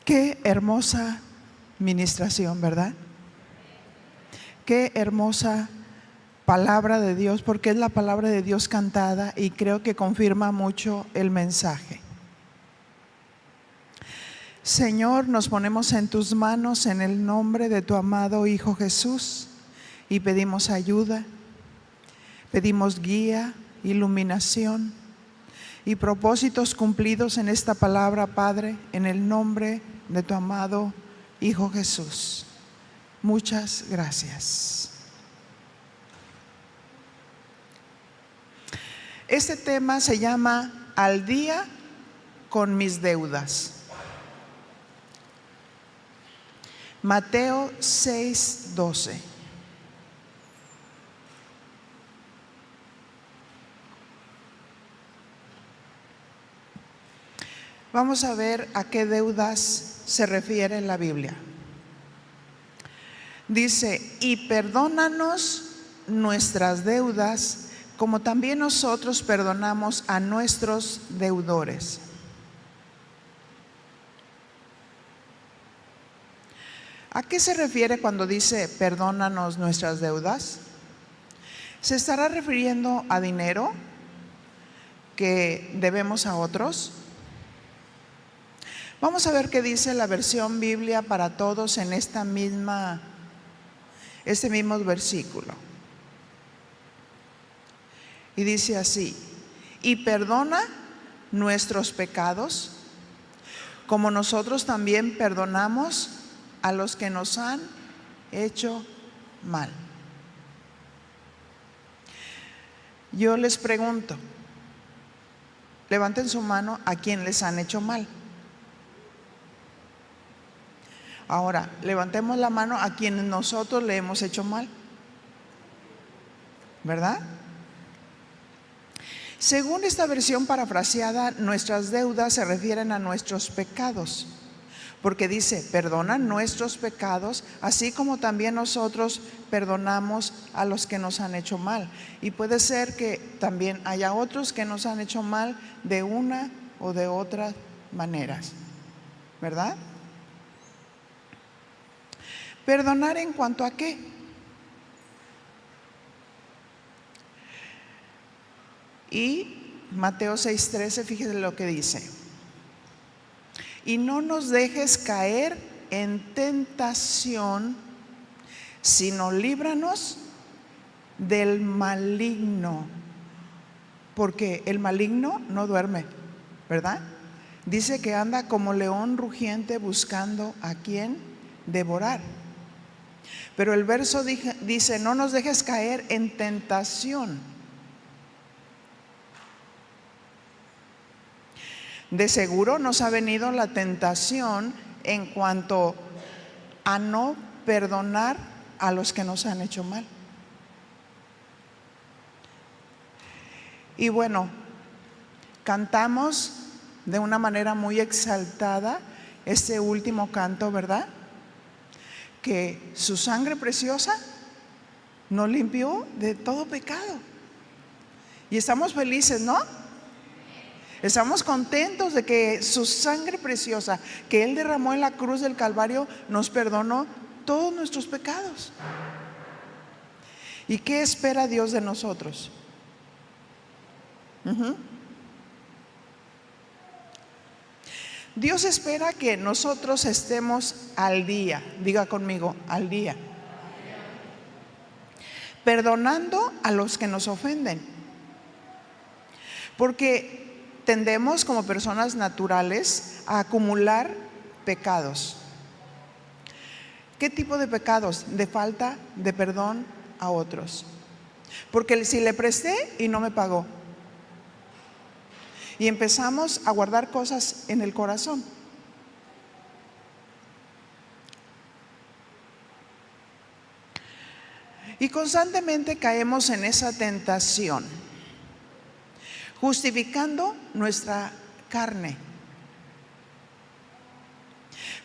Qué hermosa ministración, ¿verdad? Qué hermosa palabra de Dios, porque es la palabra de Dios cantada y creo que confirma mucho el mensaje. Señor, nos ponemos en tus manos en el nombre de tu amado Hijo Jesús y pedimos ayuda, pedimos guía, iluminación y propósitos cumplidos en esta palabra, Padre, en el nombre de tu amado Hijo Jesús. Muchas gracias. Este tema se llama Al día con mis deudas. Mateo 6:12. Vamos a ver a qué deudas se refiere en la Biblia. Dice: y perdónanos nuestras deudas, como también nosotros perdonamos a nuestros deudores. ¿A qué se refiere cuando dice perdónanos nuestras deudas? ¿Se estará refiriendo a dinero que debemos a otros? Vamos a ver qué dice la versión Biblia para todos en este mismo versículo. Y dice así: y perdona nuestros pecados, como nosotros también perdonamos a los que nos han hecho mal. Yo les pregunto, levanten su mano a quien les han hecho mal. Ahora, levantemos la mano a quienes nosotros le hemos hecho mal, ¿verdad? Según esta versión parafraseada, nuestras deudas se refieren a nuestros pecados, porque dice: perdona nuestros pecados, así como también nosotros perdonamos a los que nos han hecho mal. Y puede ser que también haya otros que nos han hecho mal de una o de otras maneras, ¿verdad? ¿Perdonar en cuanto a qué? Y Mateo 6:13, fíjense lo que dice: y no nos dejes caer en tentación, sino líbranos del maligno, porque el maligno no duerme, ¿verdad? Dice que anda como león rugiente buscando a quien devorar. Pero el verso dice: no nos dejes caer en tentación. De seguro nos ha venido la tentación en cuanto a no perdonar a los que nos han hecho mal. Y bueno, cantamos de una manera muy exaltada este último canto, ¿verdad? Que su sangre preciosa nos limpió de todo pecado. Y estamos felices, ¿no? Estamos contentos de que su sangre preciosa que Él derramó en la cruz del Calvario nos perdonó todos nuestros pecados. ¿Y qué espera Dios de nosotros? Dios espera que nosotros estemos al día. Diga conmigo: al día. Perdonando a los que nos ofenden. Porque tendemos como personas naturales a acumular pecados. ¿Qué tipo de pecados? De falta de perdón a otros. Porque si le presté y no me pagó, y empezamos a guardar cosas en el corazón. Y constantemente caemos en esa tentación, justificando nuestra carne.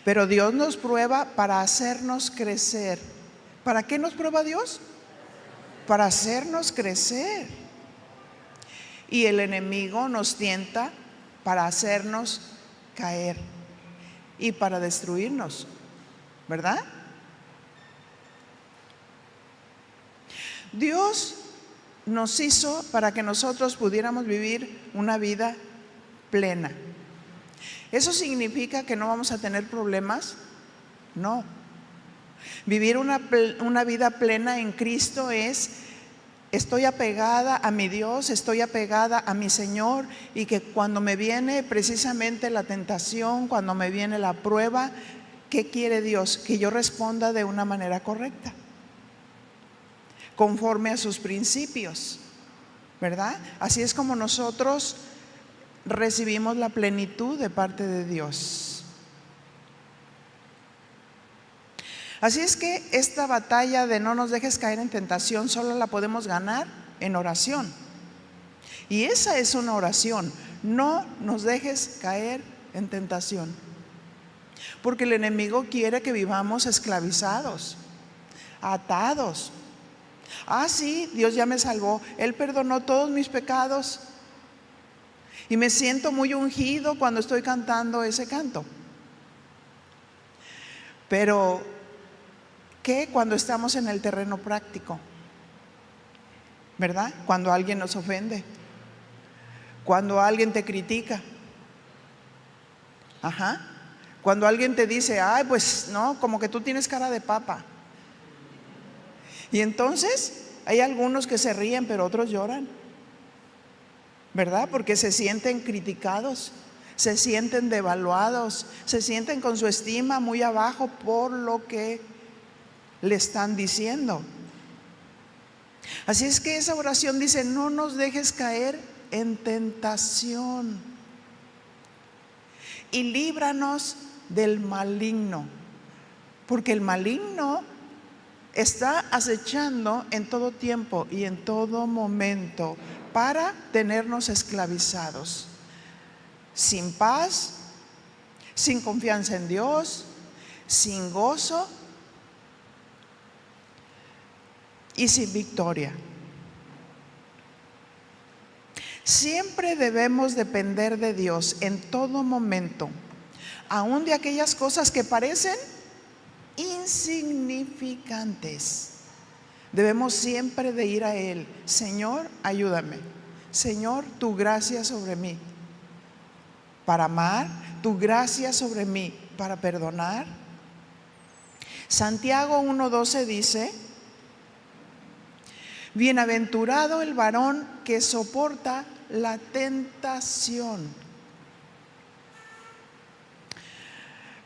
Pero Dios nos prueba para hacernos crecer. ¿Para qué nos prueba Dios? Para hacernos crecer. Y el enemigo nos tienta para hacernos caer. y para destruirnos, ¿verdad? Dios nos hizo para que nosotros pudiéramos vivir una vida plena. ¿Eso significa que no vamos a tener problemas? No. Vivir una vida plena en Cristo es: estoy apegada a mi Dios, estoy apegada a mi Señor, y que cuando me viene precisamente la tentación, cuando me viene la prueba, ¿qué quiere Dios? Que yo responda de una manera correcta, conforme a sus principios, ¿verdad? Así es como nosotros recibimos la plenitud de parte de Dios. Así es que esta batalla de no nos dejes caer en tentación solo la podemos ganar en oración. Y esa es una oración: no nos dejes caer en tentación. Porque el enemigo quiere que vivamos esclavizados, atados. Ah, sí, Dios ya me salvó, Él perdonó todos mis pecados y me siento muy ungido cuando estoy cantando ese canto. Pero ¿qué cuando estamos en el terreno práctico? ¿Verdad? Cuando alguien nos ofende, cuando alguien te critica, cuando alguien te dice: ay, pues no, como que tú tienes cara de papa. Y entonces hay algunos que se ríen, pero otros lloran, ¿verdad? Porque se sienten criticados, se sienten devaluados, se sienten con su estima muy abajo por lo que le están diciendo. Así es que esa oración dice: no nos dejes caer en tentación y líbranos del maligno, porque el maligno está acechando en todo tiempo y en todo momento para tenernos esclavizados, sin paz, sin confianza en Dios, sin gozo y sin victoria. Siempre debemos depender de Dios en todo momento, aun de aquellas cosas que parecen insignificantes. Debemos siempre de ir a Él: Señor, ayúdame. Señor, tu gracia sobre mí para amar, tu gracia sobre mí para perdonar. Santiago 1:12 dice: bienaventurado el varón que soporta la tentación,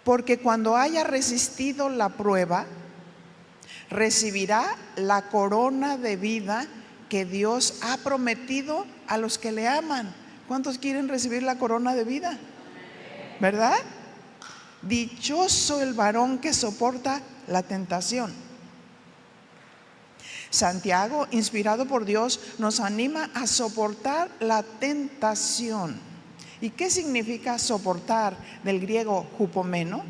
porque cuando haya resistido la prueba, recibirá la corona de vida que Dios ha prometido a los que le aman. ¿Cuántos quieren recibir la corona de vida? ¿Verdad? Dichoso el varón que soporta la tentación. Santiago, inspirado por Dios, nos anima a soportar la tentación. ¿Y qué significa soportar? Del griego hupomeno.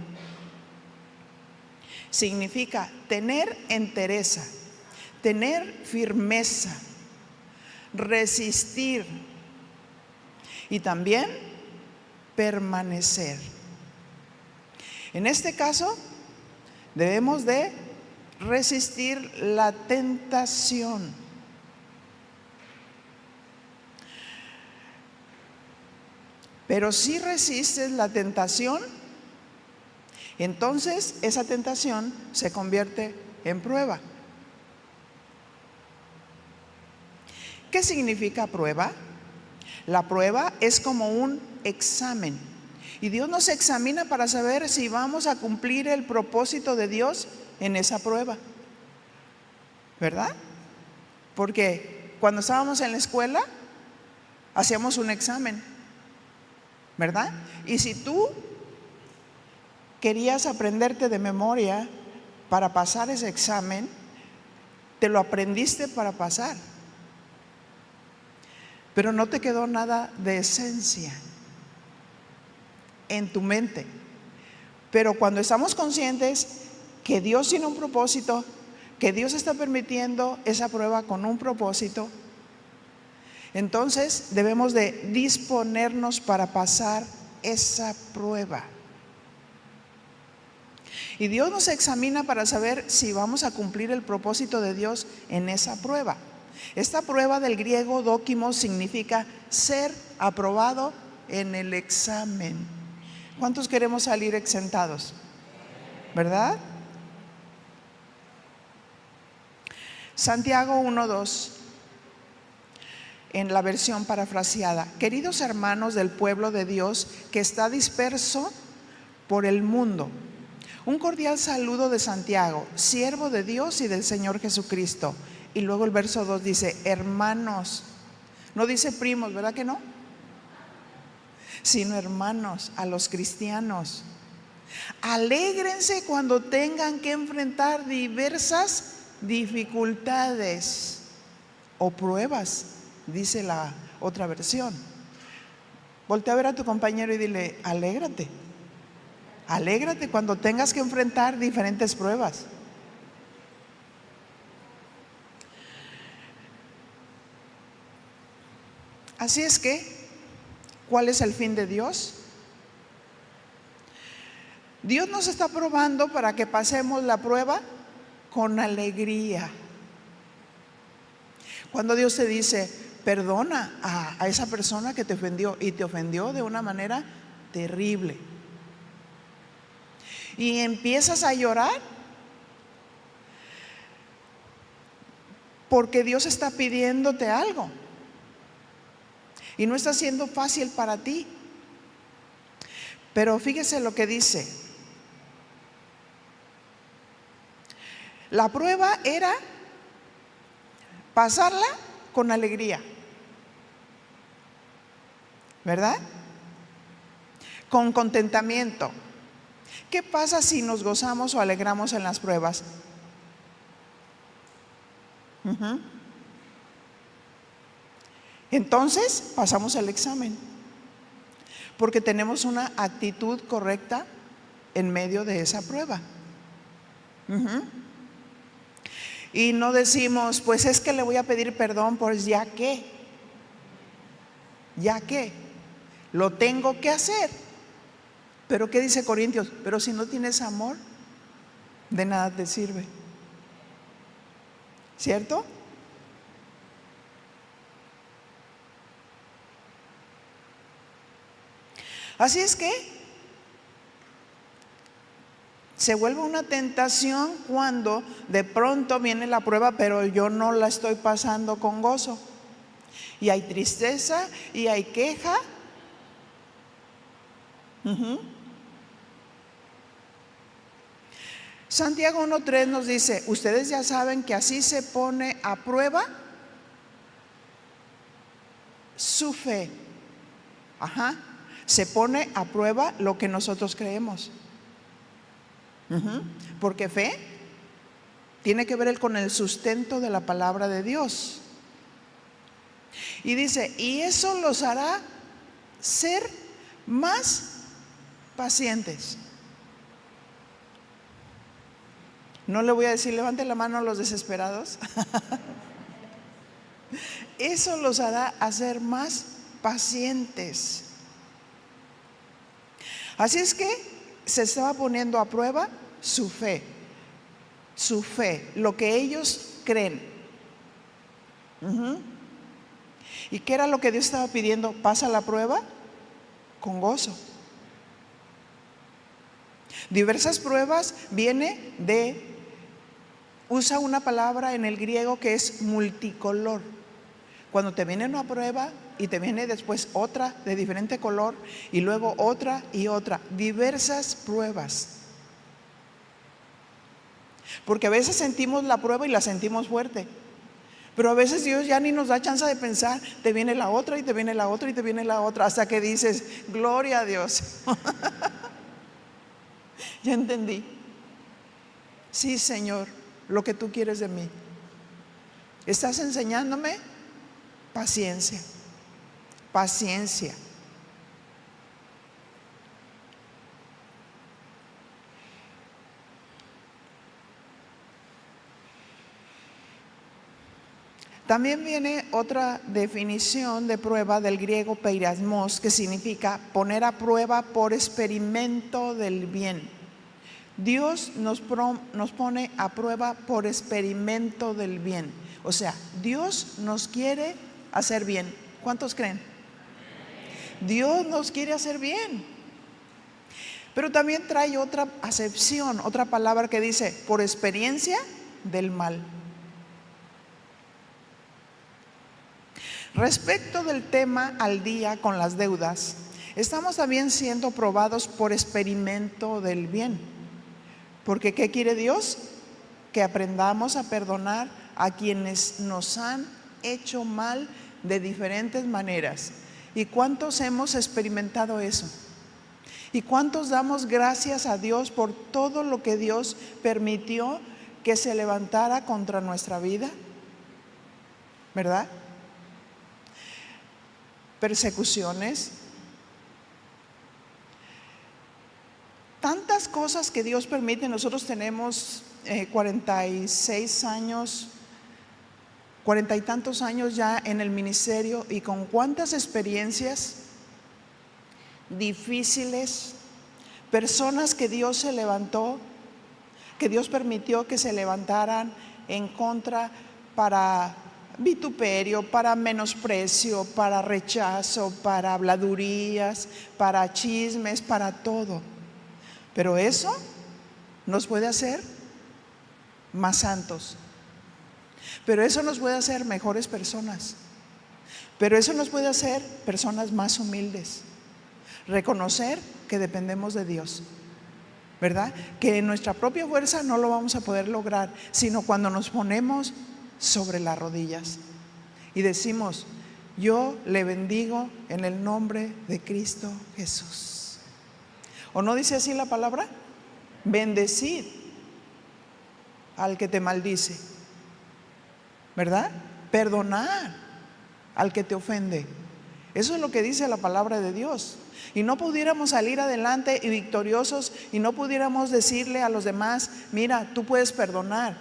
Significa tener entereza, tener firmeza, resistir y también permanecer. En este caso, debemos de resistir la tentación. Pero si resistes la tentación, entonces esa tentación se convierte en prueba. ¿Qué significa prueba? La prueba es como un examen. Y Dios nos examina para saber si vamos a cumplir el propósito de Dios en esa prueba, ¿verdad? Porque cuando estábamos en la escuela hacíamos un examen, ¿verdad? Y si tú querías aprenderte de memoria para pasar ese examen, te lo aprendiste para pasar, pero no te quedó nada de esencia en tu mente. Pero cuando estamos conscientes que Dios tiene un propósito, que Dios está permitiendo esa prueba con un propósito, entonces debemos de disponernos para pasar esa prueba. Y Dios nos examina para saber si vamos a cumplir el propósito de Dios en esa prueba. Esta prueba del griego dókimos significa ser aprobado en el examen. ¿Cuántos queremos salir exentados? ¿Verdad? Santiago 1:2, en la versión parafraseada: queridos hermanos del pueblo de Dios que está disperso por el mundo, un cordial saludo de Santiago, siervo de Dios y del Señor Jesucristo. Y luego el verso 2 dice hermanos, no dice primos, ¿verdad que no? Sino hermanos, a los cristianos. Alégrense cuando tengan que enfrentar diversas dificultades o pruebas, dice la otra versión. Voltea a ver a tu compañero y dile: alégrate. Alégrate cuando tengas que enfrentar diferentes pruebas. Así es que, ¿cuál es el fin de Dios? Dios nos está probando para que pasemos la prueba con alegría. Cuando Dios te dice: perdona a esa persona que te ofendió, y te ofendió de una manera terrible, y empiezas a llorar porque Dios está pidiéndote algo y no está siendo fácil para ti. Pero fíjese lo que dice: la prueba era pasarla con alegría, ¿verdad? Con contentamiento. ¿Qué pasa si nos gozamos o alegramos en las pruebas? Entonces pasamos el examen, porque tenemos una actitud correcta en medio de esa prueba. Y no decimos: pues es que le voy a pedir perdón, pues ya que lo tengo que hacer. Pero ¿qué dice Corintios? Pero si no tienes amor, de nada te sirve, ¿cierto? Así es que se vuelve una tentación cuando de pronto viene la prueba, pero yo no la estoy pasando con gozo, y hay tristeza y hay queja. Santiago 1:3 nos dice: ustedes ya saben que así se pone a prueba su fe. Se pone a prueba lo que nosotros creemos. Porque fe tiene que ver con el sustento de la palabra de Dios. Y dice: y eso los hará ser más pacientes. No le voy a decir: levante la mano a los desesperados. Eso los hará a ser más pacientes. Así es que se estaba poniendo a prueba su fe, lo que ellos creen. ¿Y qué era lo que Dios estaba pidiendo? Pasa la prueba con gozo. Diversas pruebas viene de, usa una palabra en el griego que es multicolor. Cuando te viene una prueba y te viene después otra de diferente color, y luego otra y otra, diversas pruebas. Porque a veces sentimos la prueba y la sentimos fuerte, pero a veces Dios ya ni nos da chance de pensar. Te viene la otra y te viene la otra y te viene la otra, hasta que dices: gloria a Dios. Ya entendí. Sí, Señor, lo que tú quieres de mí. Estás enseñándome paciencia. Paciencia. También viene otra definición de prueba del griego peirasmos, que significa poner a prueba por experimento del bien. Dios nos pone a prueba por experimento del bien. O sea, Dios nos quiere hacer bien. ¿Cuántos creen? Dios nos quiere hacer bien. Pero también trae otra acepción, otra palabra que dice, por experiencia del mal. Respecto del tema al día con las deudas, estamos también siendo probados por experimento del bien. Porque ¿qué quiere Dios? Que aprendamos a perdonar a quienes nos han hecho mal de diferentes maneras. ¿Y cuántos hemos experimentado eso? ¿Y cuántos damos gracias a Dios por todo lo que Dios permitió que se levantara contra nuestra vida? ¿Verdad? Persecuciones, tantas cosas que Dios permite. Nosotros tenemos 46 años, 40 y tantos años ya en el ministerio, y con cuántas experiencias difíciles, personas que Dios se levantó, que Dios permitió que se levantaran en contra para vituperio, para menosprecio, para rechazo, para habladurías, para chismes, para todo. Pero eso nos puede hacer más santos. Pero eso nos puede hacer mejores personas. Pero eso nos puede hacer personas más humildes. Reconocer que dependemos de Dios, ¿verdad? Que en nuestra propia fuerza no lo vamos a poder lograr, sino cuando nos ponemos sobre las rodillas y decimos, yo le bendigo en el nombre de Cristo Jesús. ¿O no dice así la palabra? Bendecid al que te maldice, ¿verdad? Perdonar al que te ofende. Eso es lo que dice la palabra de Dios. Y no pudiéramos salir adelante y victoriosos, y no pudiéramos decirle a los demás, mira, tú puedes perdonar,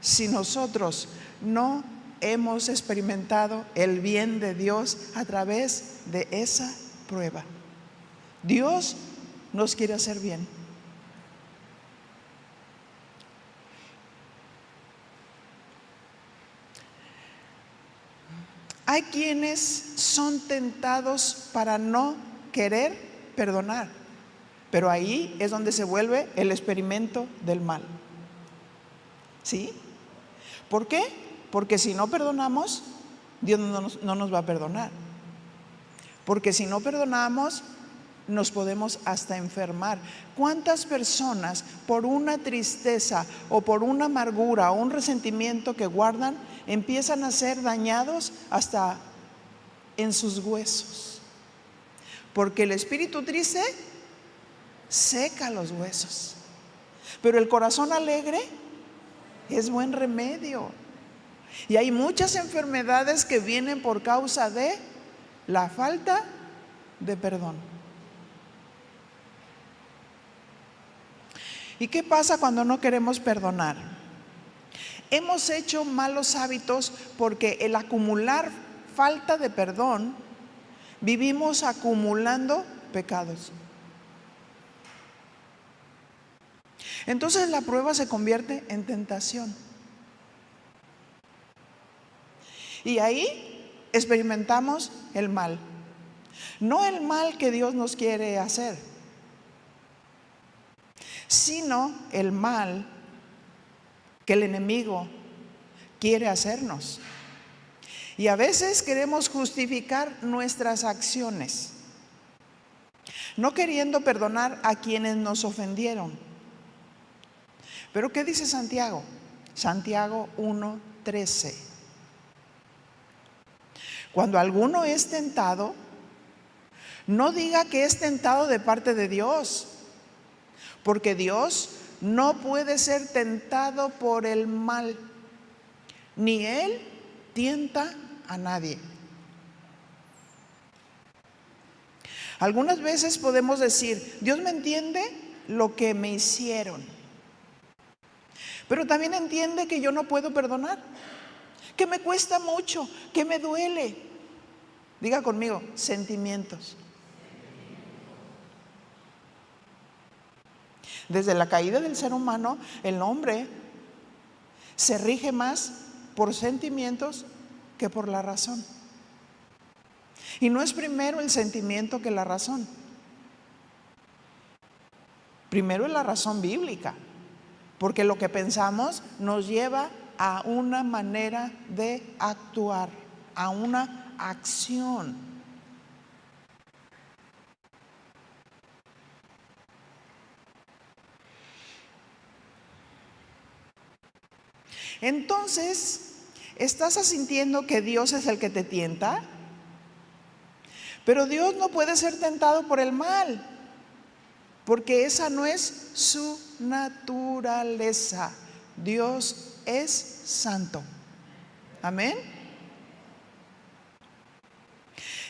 si nosotros no hemos experimentado el bien de Dios a través de esa prueba. Dios nos quiere hacer bien. Hay quienes son tentados para no querer perdonar, pero ahí es donde se vuelve el experimento del mal. ¿Sí? ¿Por qué? Porque si no perdonamos, Dios no nos va a perdonar. Porque si no perdonamos, nos podemos hasta enfermar. ¿Cuántas personas por una tristeza o por una amargura o un resentimiento que guardan empiezan a ser dañados hasta en sus huesos? Porque el espíritu triste seca los huesos, pero el corazón alegre es buen remedio. Y hay muchas enfermedades que vienen por causa de la falta de perdón. ¿Y qué pasa cuando no queremos perdonar? Hemos hecho malos hábitos porque el acumular falta de perdón, vivimos acumulando pecados. Entonces la prueba se convierte en tentación. Y ahí experimentamos el mal. No el mal que Dios nos quiere hacer, sino el mal que el enemigo quiere hacernos. Y a veces queremos justificar nuestras acciones, no queriendo perdonar a quienes nos ofendieron. Pero ¿qué dice Santiago? Santiago 1:13. Cuando alguno es tentado, no diga que es tentado de parte de Dios, porque Dios no puede ser tentado por el mal, ni Él tienta a nadie. Algunas veces podemos decir, Dios me entiende lo que me hicieron, pero también entiende que yo no puedo perdonar, que me cuesta mucho, que me duele. Diga conmigo, sentimientos. Desde la caída del ser humano, el hombre se rige más por sentimientos que por la razón. Y no es primero el sentimiento que la razón. Primero es la razón bíblica, porque lo que pensamos nos lleva a una manera de actuar, a una acción. Entonces, ¿estás asintiendo que Dios es el que te tienta? Pero Dios no puede ser tentado por el mal, porque esa no es su naturaleza. Dios es santo. Amén.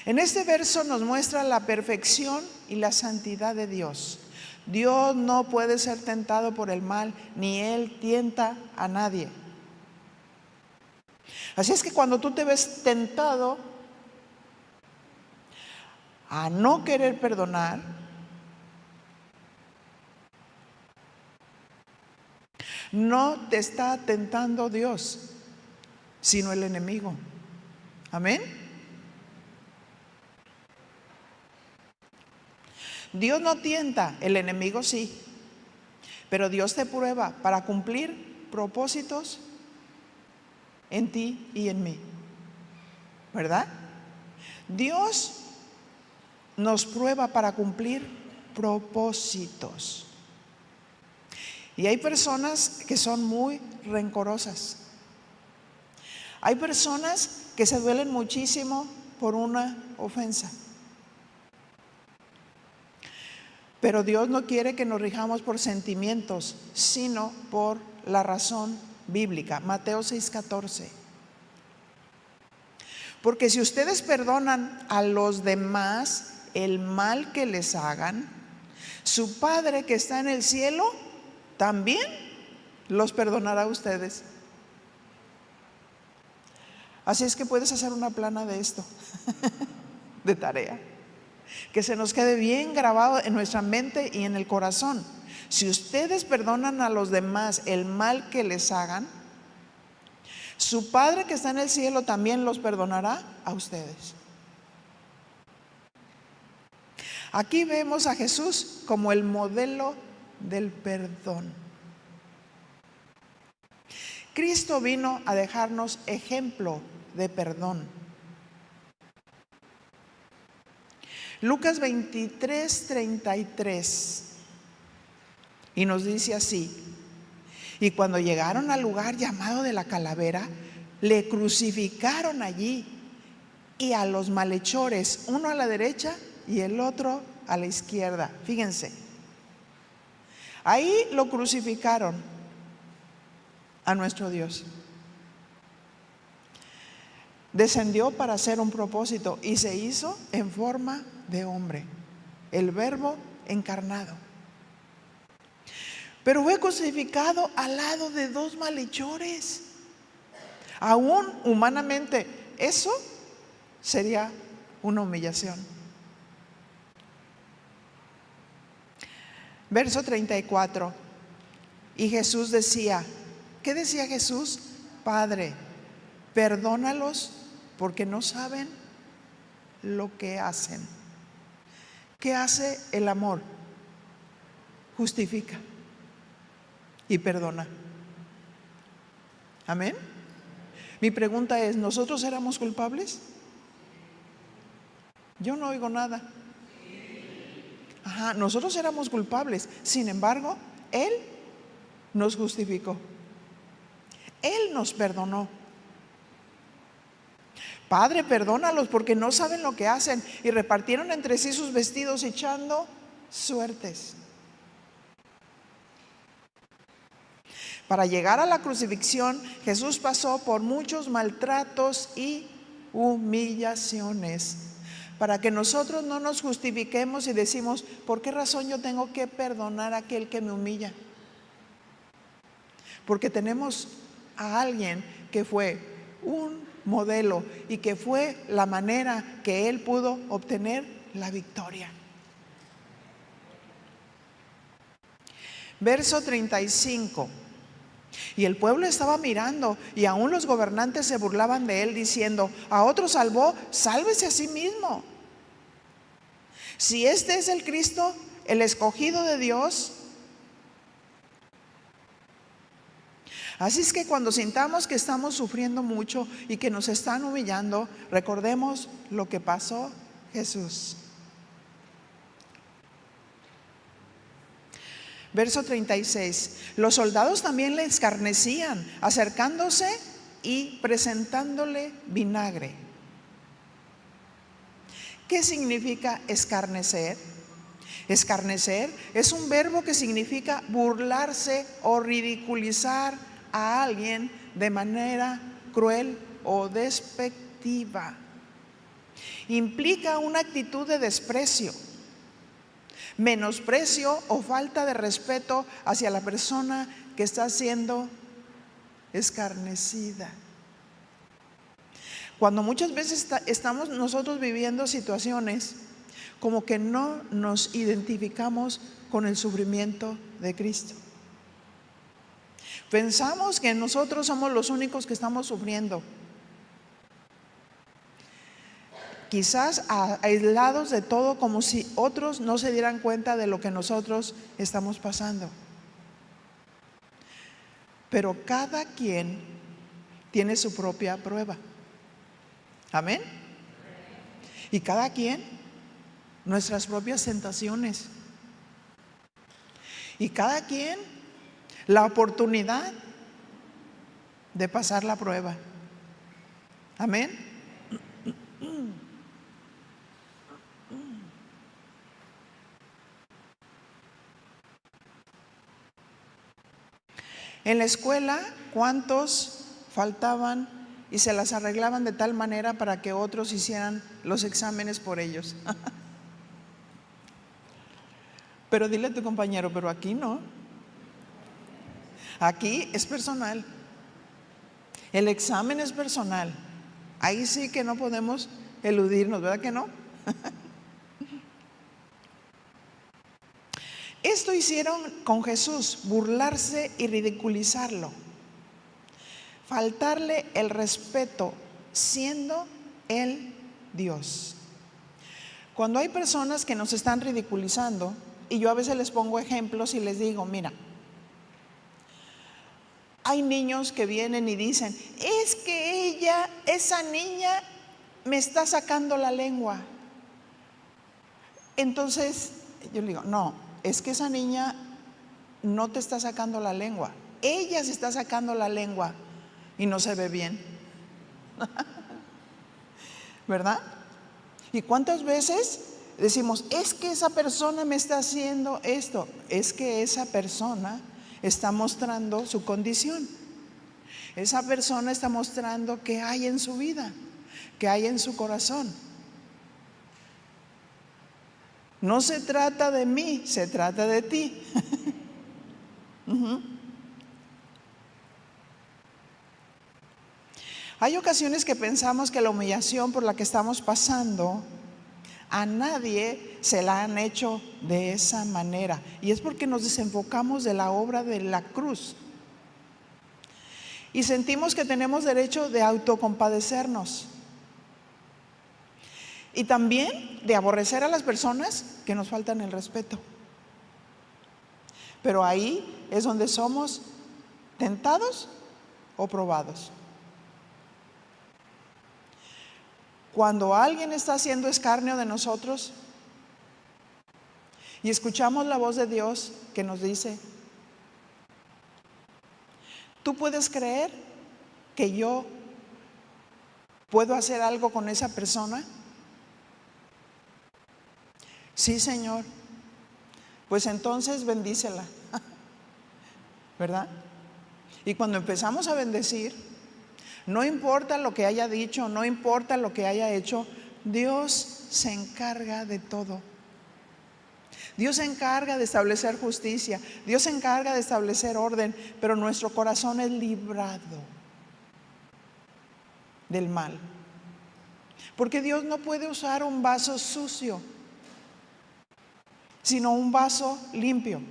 En este verso nos muestra la perfección y la santidad de Dios. Dios no puede ser tentado por el mal, ni Él tienta a nadie. Así es que cuando tú te ves tentado a no querer perdonar, no te está tentando Dios, sino el enemigo. Amén. Dios no tienta, el enemigo sí. Pero Dios te prueba para cumplir propósitos en ti y en mí, ¿verdad? Dios nos prueba para cumplir propósitos. Y hay personas que son muy rencorosas. Hay personas que se duelen muchísimo por una ofensa. Pero Dios no quiere que nos rijamos por sentimientos, sino por la razón bíblica. Mateo 6:14. Porque si ustedes perdonan a los demás el mal que les hagan, su Padre que está en el cielo también los perdonará a ustedes. Así es que puedes hacer una plana de esto, de tarea, que se nos quede bien grabado en nuestra mente y en el corazón. Si ustedes perdonan a los demás el mal que les hagan, su Padre que está en el cielo también los perdonará a ustedes. Aquí vemos a Jesús como el modelo del perdón. Cristo vino a dejarnos ejemplo de perdón. Lucas 23:33, y nos dice así: y cuando llegaron al lugar llamado de la calavera, le crucificaron allí, y a los malhechores, uno a la derecha y el otro a la izquierda. Fíjense, ahí lo crucificaron a nuestro Dios. Descendió para hacer un propósito y se hizo en forma de hombre, el Verbo encarnado. Pero fue crucificado al lado de dos malhechores. Aún humanamente, eso sería una humillación. Verso 34. Y Jesús decía, ¿qué decía Jesús? Padre, perdónalos porque no saben lo que hacen. ¿Qué hace el amor? Justifica y perdona. Amén. Mi pregunta es, ¿nosotros éramos culpables? Yo no oigo nada. Ajá, nosotros éramos culpables. Sin embargo, Él nos justificó. Él nos perdonó. Padre, perdónalos porque no saben lo que hacen. Y repartieron entre sí sus vestidos echando suertes. Para llegar a la crucifixión, Jesús pasó por muchos maltratos y humillaciones, para que nosotros no nos justifiquemos y decimos, ¿por qué razón yo tengo que perdonar a aquel que me humilla? Porque tenemos a alguien que fue un modelo y que fue la manera que él pudo obtener la victoria. Verso 35. Y el pueblo estaba mirando, y aún los gobernantes se burlaban de él, diciendo: a otro salvó, sálvese a sí mismo. Si este es el Cristo, el escogido de Dios. Así es que cuando sintamos que estamos sufriendo mucho y que nos están humillando, recordemos lo que pasó Jesús. Verso 36. Los soldados también le escarnecían, acercándose y presentándole vinagre. ¿Qué significa escarnecer? Escarnecer es un verbo que significa burlarse o ridiculizar a alguien de manera cruel o despectiva. Implica una actitud de desprecio, menosprecio o falta de respeto hacia la persona que está siendo escarnecida. Cuando muchas veces estamos nosotros viviendo situaciones como que no nos identificamos con el sufrimiento de Cristo. Pensamos que nosotros somos los únicos que estamos sufriendo. Quizás aislados de todo, como si otros no se dieran cuenta de lo que nosotros estamos pasando. Pero cada quien tiene su propia prueba. Amén. Y cada quien nuestras propias tentaciones. Y cada quien la oportunidad de pasar la prueba. Amén. En la escuela, ¿cuántos faltaban y se las arreglaban de tal manera para que otros hicieran los exámenes por ellos? Pero dile a tu compañero: pero aquí no. Aquí es personal. El examen es personal. Ahí sí que no podemos eludirnos, ¿verdad que no? Esto hicieron con Jesús, burlarse y ridiculizarlo, faltarle el respeto, siendo Él Dios. Cuando hay personas que nos están ridiculizando, y yo a veces les pongo ejemplos y les digo: mira, hay niños que vienen y dicen: es que esa niña me está sacando la lengua. Entonces yo le digo: no, es que esa niña no te está sacando la lengua, ella se está sacando la lengua y no se ve bien. ¿Verdad? ¿Y cuántas veces decimos: es que esa persona me está haciendo esto? Es que esa persona está mostrando su condición. Esa persona está mostrando qué hay en su vida, qué hay en su corazón. No se trata de mí, se trata de ti. Hay ocasiones que pensamos que la humillación por la que estamos pasando, a nadie se la han hecho de esa manera. Y es porque nos desenfocamos de la obra de la cruz. Y sentimos que tenemos derecho de autocompadecernos. Y también de aborrecer a las personas que nos faltan el respeto. Pero ahí es donde somos tentados o probados. Cuando alguien está haciendo escarnio de nosotros y escuchamos la voz de Dios que nos dice: ¿tú puedes creer que yo puedo hacer algo con esa persona? Sí, Señor. Pues entonces bendícela. ¿Verdad? Y cuando empezamos a bendecir, no importa lo que haya dicho, no importa lo que haya hecho, Dios se encarga de todo. Dios se encarga de establecer justicia, Dios se encarga de establecer orden, pero nuestro corazón es librado del mal. Porque Dios no puede usar un vaso sucio, sino un vaso limpio.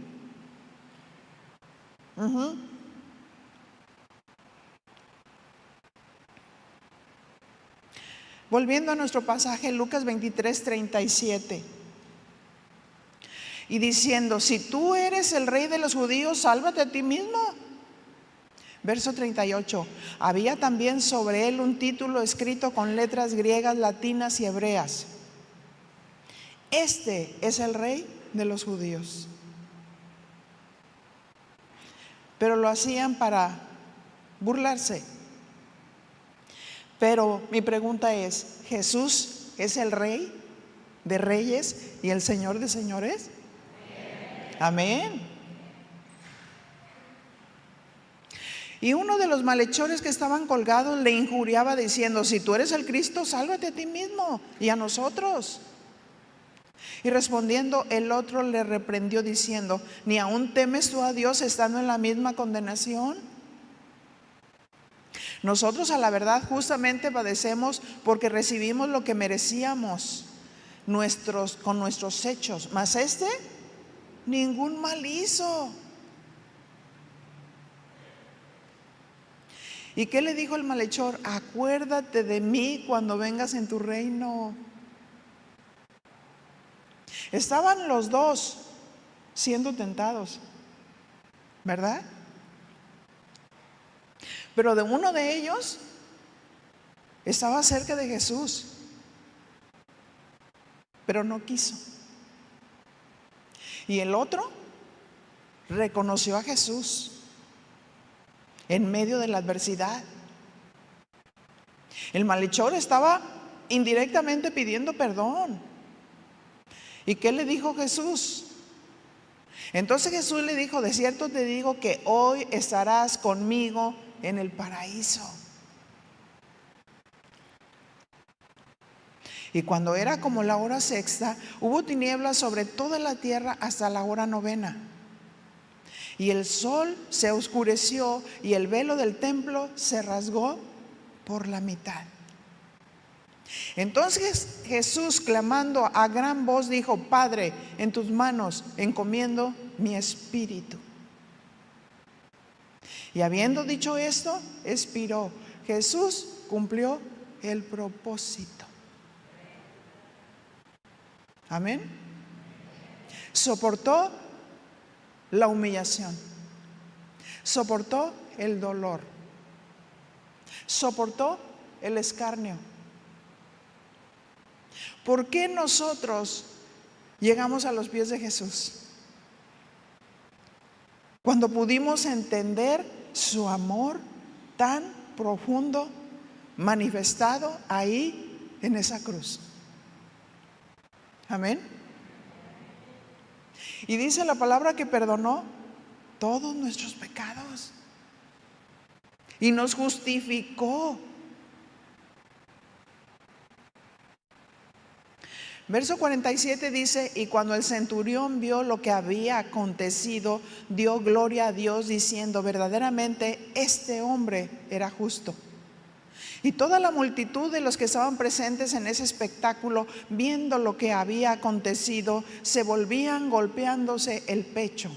Ujú. Volviendo a nuestro pasaje, Lucas 23:37. Y diciendo: si tú eres el rey de los judíos, sálvate a ti mismo. Verso 38. Había también sobre él un título escrito con letras griegas, latinas y hebreas: este es el rey de los judíos. Pero lo hacían para burlarse. Pero mi pregunta es: ¿Jesús es el rey de reyes y el señor de señores? Amén. Y uno de los malhechores que estaban colgados le injuriaba diciendo: si tú eres el Cristo, sálvate a ti mismo y a nosotros. Y respondiendo el otro le reprendió diciendo: ¿ni aún temes tú a Dios estando en la misma condenación? Nosotros a la verdad justamente padecemos porque recibimos lo que merecíamos con nuestros hechos, mas este ningún mal hizo. ¿Y qué le dijo el malhechor? Acuérdate de mí cuando vengas en tu reino. Estaban los dos siendo tentados, ¿verdad? Pero de uno de ellos estaba cerca de Jesús, pero no quiso. Y el otro reconoció a Jesús en medio de la adversidad. El malhechor estaba indirectamente pidiendo perdón. ¿Y qué le dijo Jesús? Entonces Jesús le dijo: de cierto te digo que hoy estarás conmigo en el paraíso. Y cuando era como la hora sexta, hubo tinieblas sobre toda la tierra hasta la hora novena. Y el sol se oscureció y el velo del templo se rasgó por la mitad. Entonces Jesús, clamando a gran voz, dijo: Padre, en tus manos encomiendo mi espíritu. Y habiendo dicho esto, expiró. Jesús cumplió el propósito. Amén. Soportó la humillación, soportó el dolor, soportó el escarnio. ¿Por qué nosotros llegamos a los pies de Jesús? Cuando pudimos entender su amor tan profundo manifestado ahí en esa cruz. Amén. Y dice la palabra que perdonó todos nuestros pecados y nos justificó. Verso 47 dice: y cuando el centurión vio lo que había acontecido, dio gloria a Dios diciendo: verdaderamente este hombre era justo. Y toda la multitud de los que estaban presentes en ese espectáculo, viendo lo que había acontecido, se volvían golpeándose el pecho.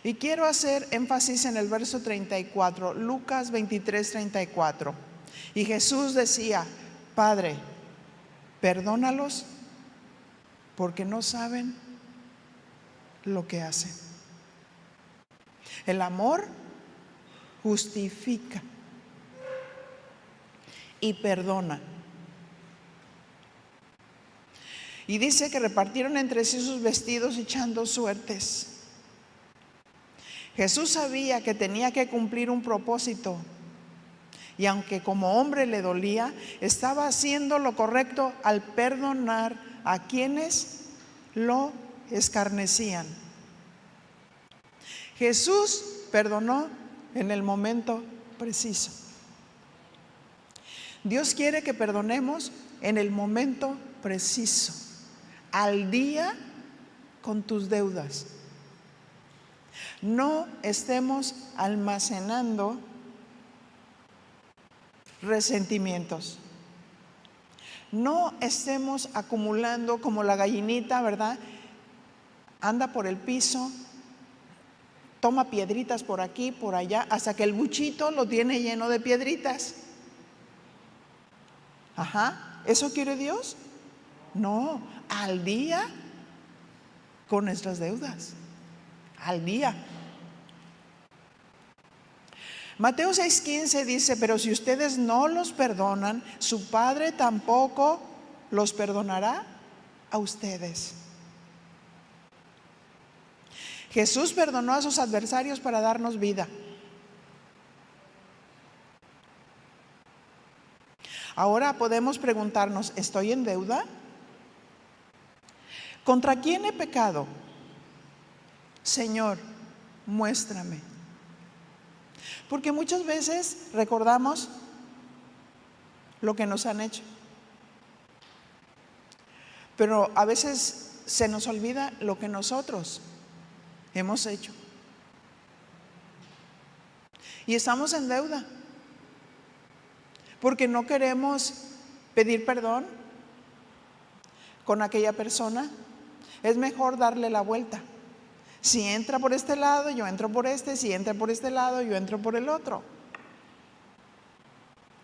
Y quiero hacer énfasis en el verso 34, Lucas 23:34. Y Jesús decía: Padre, perdónalos porque no saben lo que hacen. El amor justifica y perdona. Y dice que repartieron entre sí sus vestidos echando suertes. Jesús sabía que tenía que cumplir un propósito. Y aunque como hombre le dolía, estaba haciendo lo correcto al perdonar a quienes lo escarnecían. Jesús perdonó en el momento preciso. Dios quiere que perdonemos en el momento preciso, al día con tus deudas. No estemos almacenando resentimientos. No estemos acumulando como la gallinita, ¿verdad? Anda por el piso toma piedritas por aquí, por allá, hasta que el buchito lo tiene lleno de piedritas. Ajá, ¿eso quiere Dios? No, al día con nuestras deudas, al día. Mateo 6:15 dice, pero si ustedes no los perdonan, su Padre tampoco los perdonará a ustedes. Jesús perdonó a sus adversarios para darnos vida. Ahora podemos preguntarnos, ¿estoy en deuda? ¿Contra quién he pecado? Señor, muéstrame. Porque muchas veces recordamos lo que nos han hecho, pero a veces se nos olvida lo que nosotros hemos hecho. Y estamos en deuda porque no queremos pedir perdón con aquella persona. Es mejor darle la vuelta. Si entra por este lado, yo entro por este. Si entra por este lado, yo entro por el otro.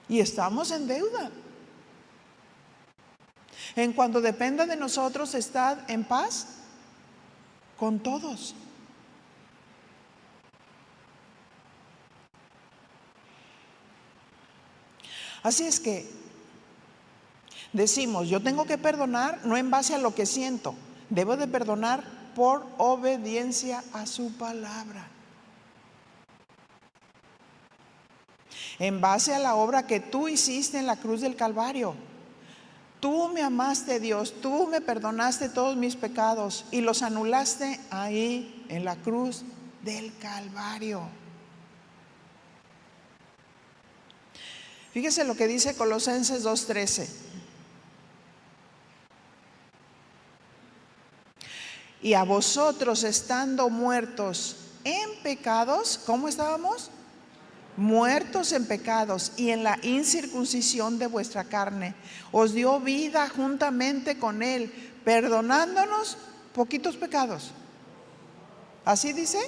Y estamos en deuda. En cuanto dependa de nosotros, estad en paz con todos. Así es que decimos, yo tengo que perdonar no en base a lo que siento, debo de perdonar por obediencia a su palabra. En base a la obra que tú hiciste en la cruz del Calvario. Tú me amaste, Dios, tú me perdonaste todos mis pecados y los anulaste ahí en la cruz del Calvario. Fíjese lo que dice Colosenses 2:13. Y a vosotros, estando muertos en pecados, ¿cómo estábamos? Muertos en pecados y en la incircuncisión de vuestra carne, os dio vida juntamente con Él, perdonándonos poquitos pecados. ¿Así dice?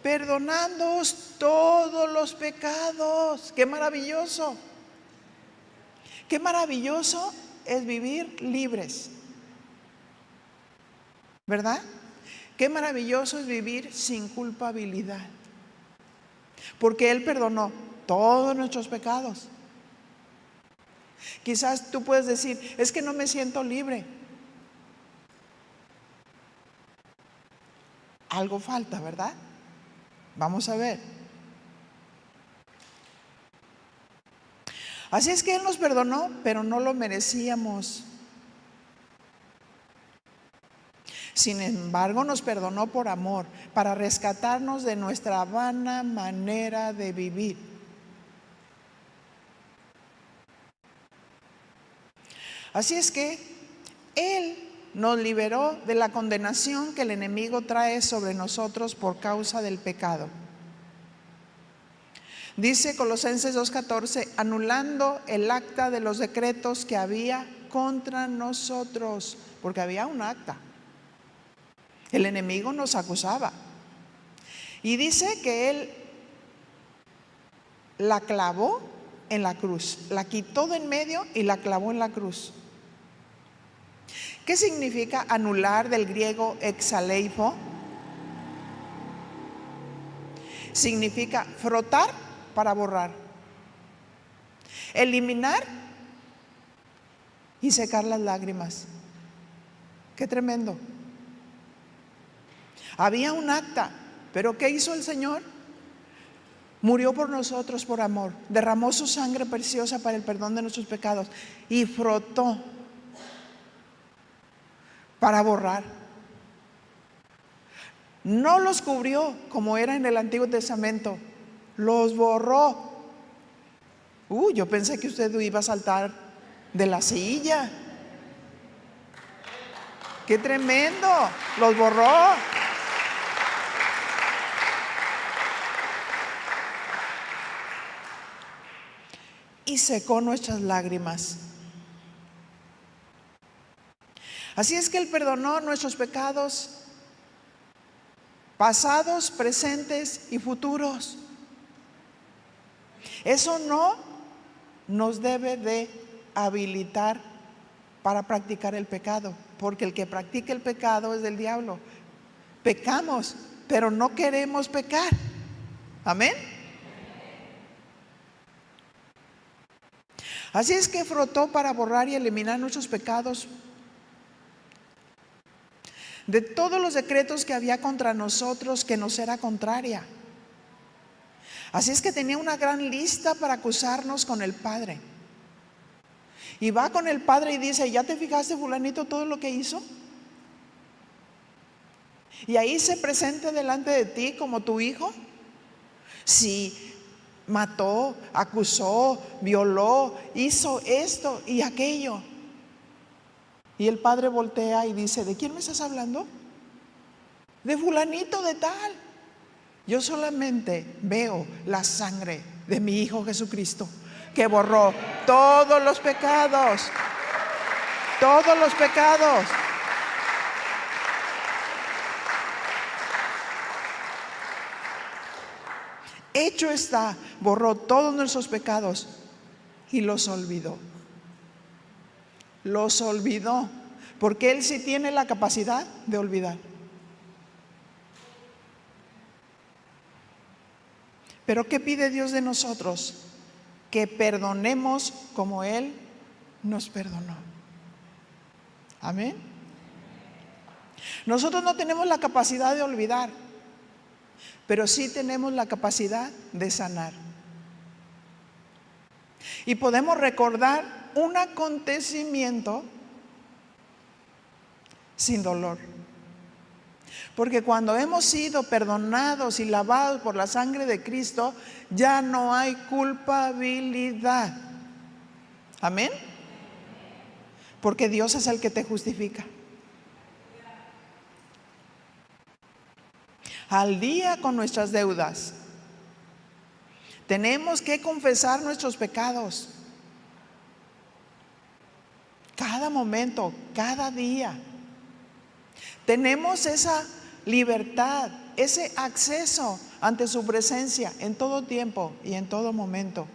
Perdonándoos todos los pecados. ¡Qué maravilloso! ¡Qué maravilloso es vivir libres! ¿Verdad? Qué maravilloso es vivir sin culpabilidad. Porque Él perdonó todos nuestros pecados. Quizás tú puedes decir, es que no me siento libre. Algo falta, ¿verdad? Vamos a ver. Así es que Él nos perdonó, pero no lo merecíamos. Sin embargo, nos perdonó por amor, para rescatarnos de nuestra vana manera de vivir. Así es que Él nos liberó de la condenación que el enemigo trae sobre nosotros por causa del pecado. Dice Colosenses 2:14, anulando el acta de los decretos que había contra nosotros, porque había un acta. El enemigo nos acusaba. Y dice que Él la clavó en la cruz, la quitó de en medio y la clavó en la cruz. ¿Qué significa anular del griego exaleipho? Significa frotar para borrar, eliminar y secar las lágrimas. ¡Qué tremendo! Había un acta, pero ¿qué hizo el Señor? Murió por nosotros por amor, derramó su sangre preciosa para el perdón de nuestros pecados y frotó para borrar. No los cubrió como era en el Antiguo Testamento, los borró. Yo pensé que usted iba a saltar de la silla. ¡Qué tremendo! Los borró. Y secó nuestras lágrimas. Así es que Él perdonó nuestros pecados pasados, presentes y futuros. Eso no nos debe de habilitar para practicar el pecado, porque el que practica el pecado es del diablo. Pecamos, pero no queremos pecar. Amén. Así es que frotó para borrar y eliminar nuestros pecados de todos los decretos que había contra nosotros, que nos era contraria. Así es que tenía una gran lista para acusarnos con el Padre. Y va con el Padre y dice: ¿ya te fijaste, fulanito, todo lo que hizo? Y ahí se presenta delante de ti como tu hijo. Si mató, acusó, violó, hizo esto y aquello. Y el Padre voltea y dice: ¿de quién me estás hablando? De fulanito de tal. Yo solamente veo la sangre de mi Hijo Jesucristo, que borró todos los pecados. Todos los pecados. Hecho está, borró todos nuestros pecados y los olvidó. Los olvidó, porque Él sí tiene la capacidad de olvidar. Pero ¿qué pide Dios de nosotros? Que perdonemos como Él nos perdonó. Amén. Nosotros no tenemos la capacidad de olvidar, pero sí tenemos la capacidad de sanar. Y podemos recordar un acontecimiento sin dolor. Porque cuando hemos sido perdonados y lavados por la sangre de Cristo, ya no hay culpabilidad. Amén. Porque Dios es el que te justifica. Al día con nuestras deudas. Tenemos que confesar nuestros pecados. Cada momento, cada día. Tenemos esa libertad, ese acceso ante su presencia en todo tiempo y en todo momento.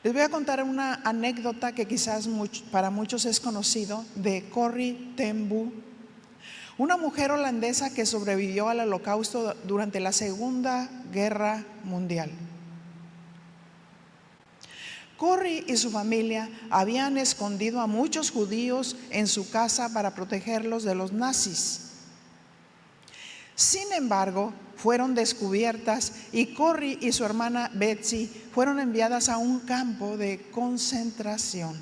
Les voy a contar una anécdota que quizás para muchos es conocido, de Corrie ten Boom, una mujer holandesa que sobrevivió al Holocausto durante la Segunda Guerra Mundial. Corrie y su familia habían escondido a muchos judíos en su casa para protegerlos de los nazis. Sin embargo, fueron descubiertas y Corrie y su hermana Betsy fueron enviadas a un campo de concentración.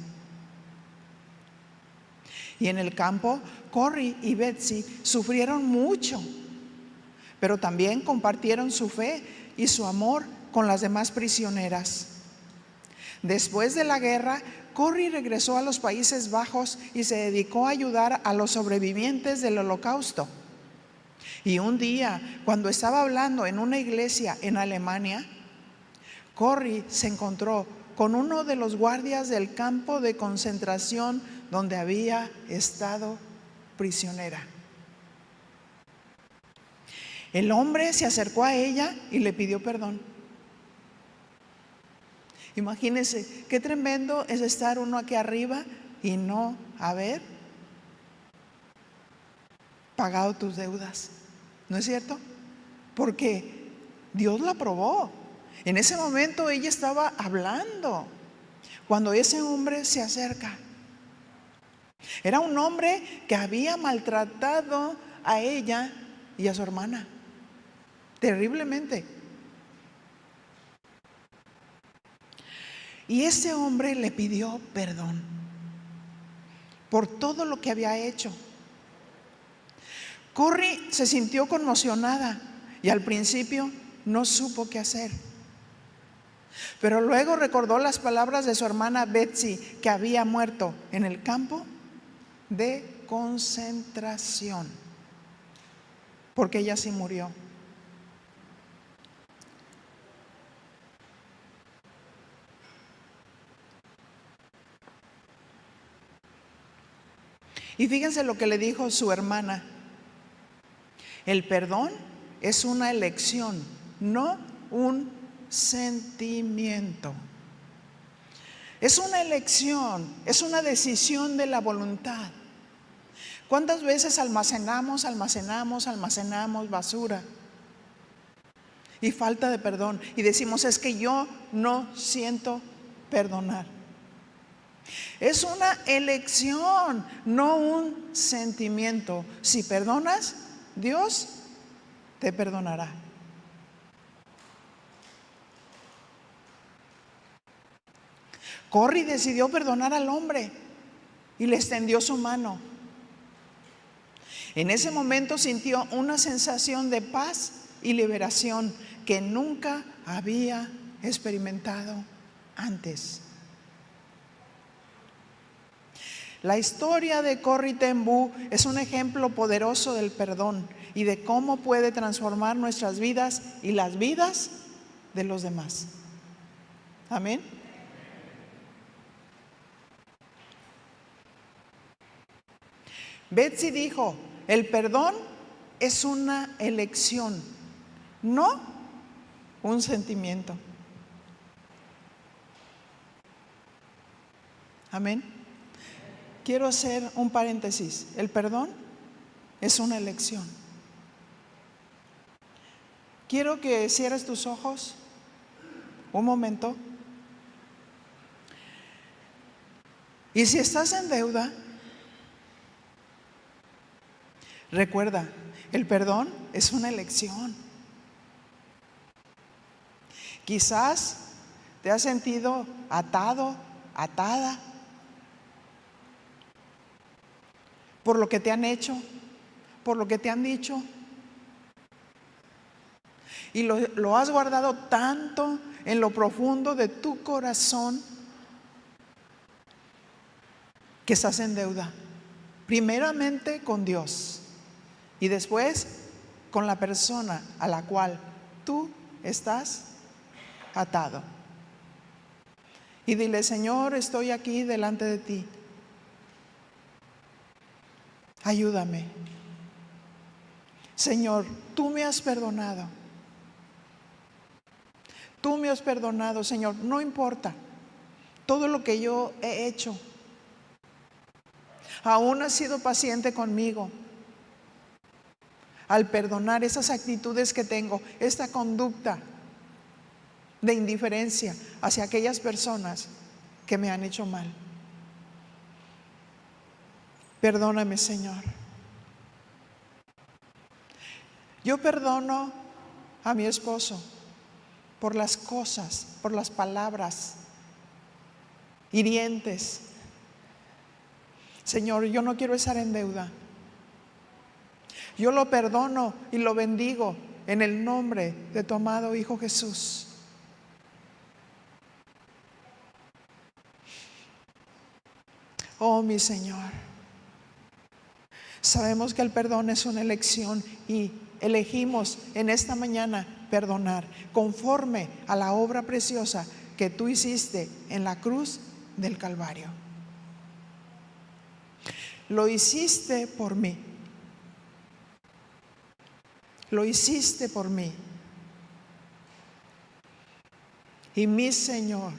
Y en el campo, Corrie y Betsy sufrieron mucho, pero también compartieron su fe y su amor con las demás prisioneras. Después de la guerra, Corrie regresó a los Países Bajos y se dedicó a ayudar a los sobrevivientes del Holocausto. Y un día, cuando estaba hablando en una iglesia en Alemania, Corrie se encontró con uno de los guardias del campo de concentración donde había estado prisionera. El hombre se acercó a ella y le pidió perdón. Imagínense qué tremendo es estar uno aquí arriba y no haber pagado tus deudas. ¿No es cierto? Porque Dios la probó. En ese momento ella estaba hablando. Cuando ese hombre se acerca, era un hombre que había maltratado a ella y a su hermana terriblemente. Y ese hombre le pidió perdón por todo lo que había hecho. Corrie se sintió conmocionada y al principio no supo qué hacer. Pero luego recordó las palabras de su hermana Betsy, que había muerto en el campo de concentración, porque ella sí murió. Y fíjense lo que le dijo su hermana: el perdón es una elección, no un sentimiento. Es una elección, es una decisión de la voluntad. ¿Cuántas veces almacenamos basura y falta de perdón? Y decimos: es que yo no siento perdonar. Es una elección, no un sentimiento. Si perdonas, Dios te perdonará. Corri decidió perdonar al hombre y le extendió su mano. En ese momento sintió una sensación de paz y liberación que nunca había experimentado antes. La historia de Corrie ten Boom es un ejemplo poderoso del perdón y de cómo puede transformar nuestras vidas y las vidas de los demás. Amén. Betsy dijo: el perdón es una elección, no un sentimiento. Amén. Quiero hacer un paréntesis. El perdón es una elección. Quiero que cierres tus ojos un momento. Y si estás en deuda, recuerda, el perdón es una elección. Quizás te has sentido atado, atada por lo que te han hecho, por lo que te han dicho. Y lo has guardado tanto en lo profundo de tu corazón que estás en deuda. Primeramente con Dios y después con la persona a la cual tú estás atado. Y dile: Señor, estoy aquí delante de ti. Ayúdame. Señor, tú me has perdonado. Tú me has perdonado, Señor. No importa todo lo que yo he hecho. Aún has sido paciente conmigo al perdonar esas actitudes que tengo, esta conducta de indiferencia hacia aquellas personas que me han hecho mal. Perdóname, Señor. Yo perdono a mi esposo por las cosas, por las palabras hirientes. Señor, yo no quiero estar en deuda. Yo lo perdono y lo bendigo en el nombre de tu amado Hijo Jesús. Oh, mi Señor. Sabemos que el perdón es una elección y elegimos en esta mañana perdonar conforme a la obra preciosa que tú hiciste en la cruz del Calvario. Lo hiciste por mí. Lo hiciste por mí. Y mi Señor,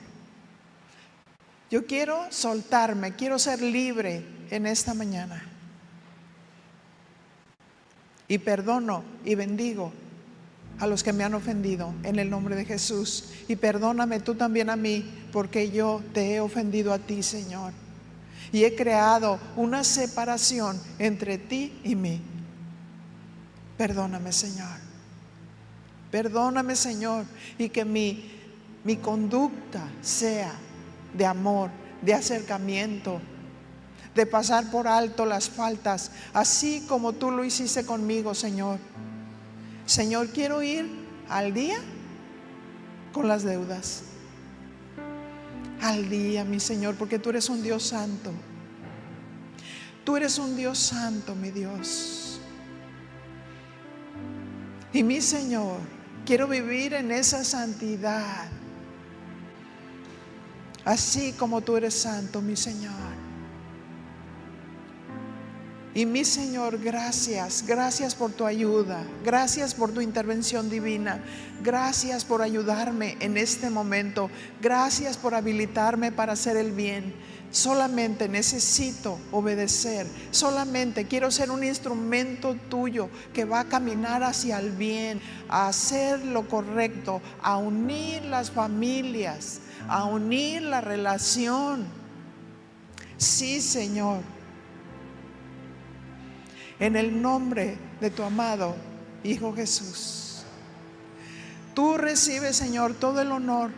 yo quiero soltarme, quiero ser libre en esta mañana. Y perdono y bendigo a los que me han ofendido en el nombre de Jesús. Y perdóname tú también a mí, porque yo te he ofendido a ti, Señor. Y he creado una separación entre ti y mí. Perdóname, Señor. Perdóname, Señor. Y que mi conducta sea de amor, de acercamiento, de pasar por alto las faltas, así como tú lo hiciste conmigo, Señor. Señor, quiero ir al día con las deudas. Al día, mi Señor, porque tú eres un Dios santo. Tú eres un Dios santo, mi Dios. Y mi Señor, quiero vivir en esa santidad, así como tú eres santo, mi Señor. Y mi Señor, gracias por tu ayuda, gracias por tu intervención divina, gracias por ayudarme en este momento, gracias por habilitarme para hacer el bien. Solamente necesito obedecer, solamente quiero ser un instrumento tuyo que va a caminar hacia el bien, a hacer lo correcto, a unir las familias, a unir la relación. Sí, Señor. En el nombre de tu amado Hijo Jesús. Tú recibes, Señor, todo el honor,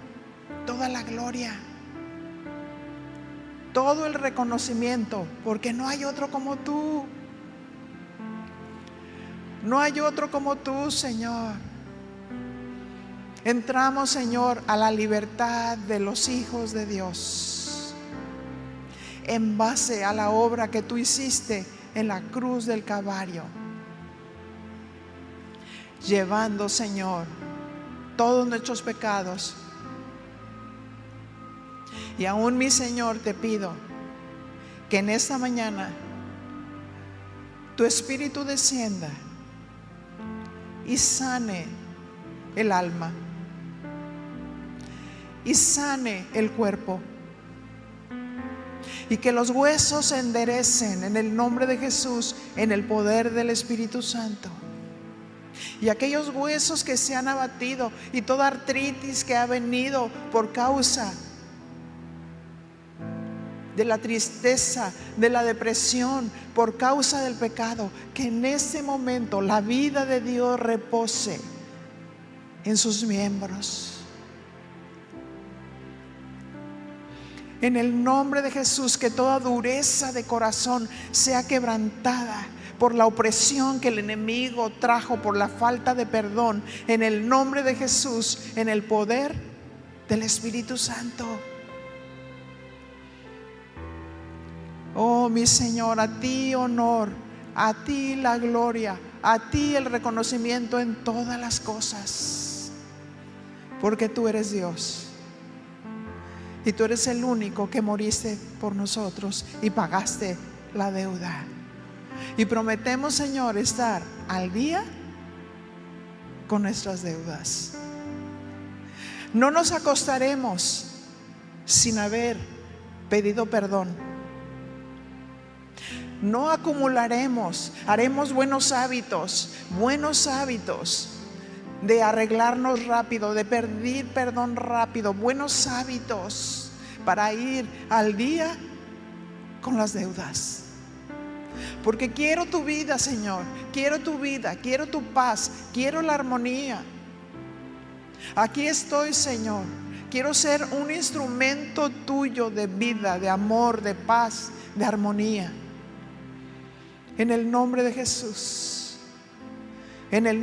toda la gloria, todo el reconocimiento, porque no hay otro como tú. No hay otro como tú, Señor. Entramos, Señor, a la libertad de los hijos de Dios, en base a la obra que tú hiciste en la cruz del Calvario, llevando, Señor, todos nuestros pecados. Y aún, mi Señor, te pido que en esta mañana tu Espíritu descienda y sane el alma y sane el cuerpo, y que los huesos se enderecen en el nombre de Jesús, en el poder del Espíritu Santo. Y aquellos huesos que se han abatido y toda artritis que ha venido por causa de la tristeza, de la depresión, por causa del pecado, que en este momento la vida de Dios repose en sus miembros. En el nombre de Jesús, que toda dureza de corazón sea quebrantada por la opresión que el enemigo trajo por la falta de perdón. En el nombre de Jesús, en el poder del Espíritu Santo. Oh, mi Señor, a ti honor, a ti la gloria, a ti el reconocimiento en todas las cosas, porque tú eres Dios. Y tú eres el único que moriste por nosotros y pagaste la deuda. Y prometemos, Señor, estar al día con nuestras deudas. No nos acostaremos sin haber pedido perdón. No acumularemos, haremos buenos hábitos de arreglarnos rápido, de pedir perdón rápido, buenos hábitos para ir al día con las deudas. Porque quiero tu vida, Señor, quiero tu vida, quiero tu paz, quiero la armonía. Aquí estoy, Señor, quiero ser un instrumento tuyo de vida, de amor, de paz, de armonía. En el nombre de Jesús, en el